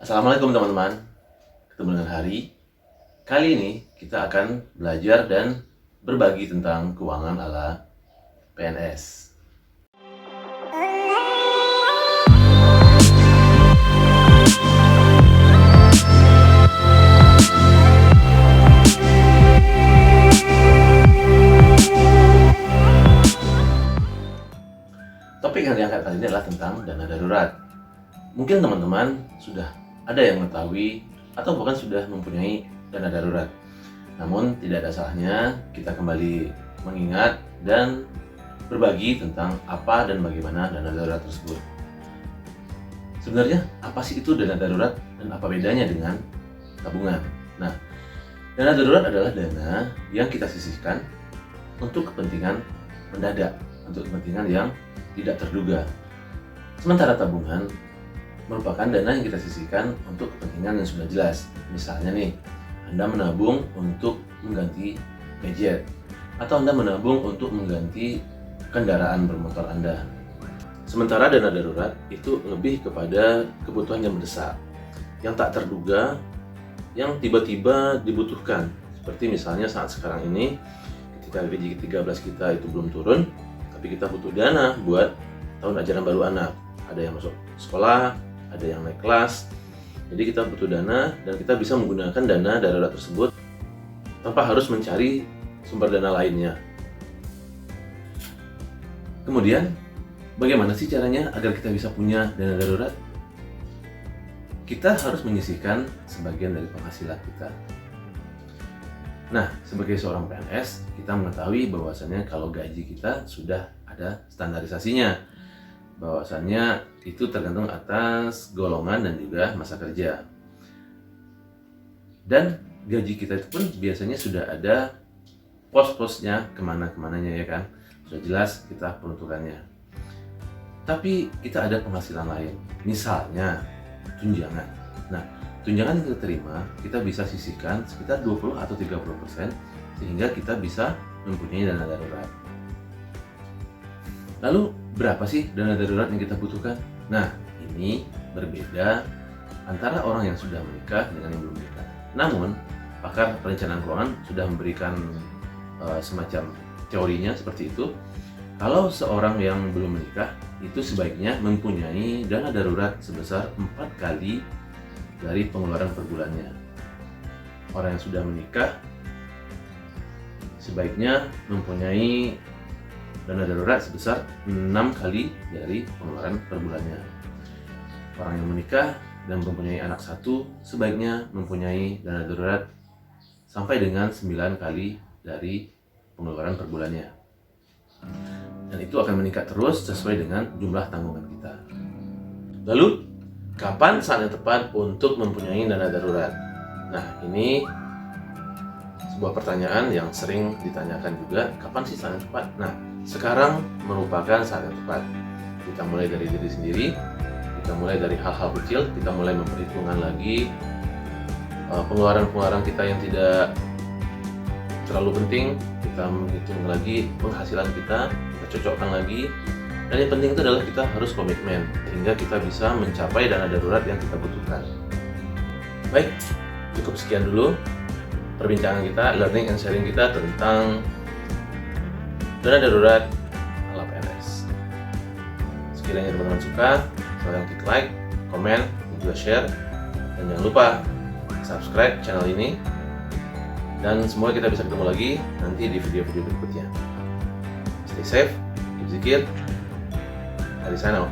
Assalamualaikum teman-teman. Ketemu dengan Hari. Kali ini kita akan belajar dan berbagi tentang keuangan ala PNS. Topik yang diangkat kali ini adalah tentang dana darurat. Mungkin teman-teman sudah ada yang mengetahui atau bahkan sudah mempunyai dana darurat. Namun tidak ada salahnya kita kembali mengingat dan berbagi tentang apa dan bagaimana dana darurat tersebut. Sebenarnya apa sih itu dana darurat dan apa bedanya dengan tabungan? Nah, dana darurat adalah dana yang kita sisihkan untuk kepentingan mendadak, untuk kepentingan yang tidak terduga. Sementara tabungan merupakan dana yang kita sisihkan untuk kepentingan yang sudah jelas. Misalnya nih, Anda menabung untuk mengganti gadget, atau Anda menabung untuk mengganti kendaraan bermotor Anda. Sementara dana darurat itu lebih kepada kebutuhan yang mendesak, yang tak terduga, yang tiba-tiba dibutuhkan. Seperti misalnya saat sekarang ini, ketika gaji 13 kita itu belum turun, tapi kita butuh dana buat tahun ajaran baru anak. Ada yang masuk sekolah, ada yang naik kelas. Jadi kita butuh dana dan kita bisa menggunakan dana darurat tersebut tanpa harus mencari sumber dana lainnya. Kemudian, bagaimana sih caranya agar kita bisa punya dana darurat? Kita harus menyisihkan sebagian dari penghasilan kita. Nah, sebagai seorang PNS, kita mengetahui bahwasannya kalau gaji kita sudah ada standarisasinya, bahwasannya itu tergantung atas golongan dan juga masa kerja. Dan gaji kita itu pun biasanya sudah ada pos-posnya kemana-kemananya, ya kan? Sudah jelas kita peruntukannya. Tapi kita ada penghasilan lain, misalnya tunjangan. Nah, tunjangan yang kita terima, kita bisa sisihkan sekitar 20 atau 30% sehingga kita bisa mempunyai dana darurat. Lalu berapa sih dana darurat yang kita butuhkan? Nah, ini berbeda antara orang yang sudah menikah dengan yang belum menikah. Namun, pakar perencanaan keuangan sudah memberikan semacam teorinya seperti itu. Kalau seorang yang belum menikah, itu sebaiknya mempunyai dana darurat sebesar 4 kali dari pengeluaran per bulannya. Orang yang sudah menikah sebaiknya mempunyai dana darurat sebesar 6 kali dari pengeluaran per bulannya. Orang yang menikah dan mempunyai anak satu sebaiknya mempunyai dana darurat sampai dengan 9 kali dari pengeluaran per bulannya. Dan itu akan meningkat terus sesuai dengan jumlah tanggungan kita. Lalu, kapan saat yang tepat untuk mempunyai dana darurat? Nah, ini sebuah pertanyaan yang sering ditanyakan juga, kapan sih saat yang tepat? Nah, sekarang merupakan saat yang tepat. Kita mulai dari diri sendiri, kita mulai dari hal-hal kecil, kita mulai memperhitungkan lagi pengeluaran-pengeluaran kita yang tidak terlalu penting, kita menghitung lagi penghasilan kita cocokkan lagi, dan yang penting itu adalah kita harus komitmen sehingga kita bisa mencapai dana darurat yang kita butuhkan. Baik, cukup sekian dulu perbincangan kita, learning and sharing kita tentang dana darurat ala PNS. Sekiranya teman-teman suka, silahkan klik like, komen, dan juga share. Dan jangan lupa subscribe channel ini. Dan semoga kita bisa ketemu lagi nanti di video-video berikutnya. Stay safe, keep zikir. Dari sana.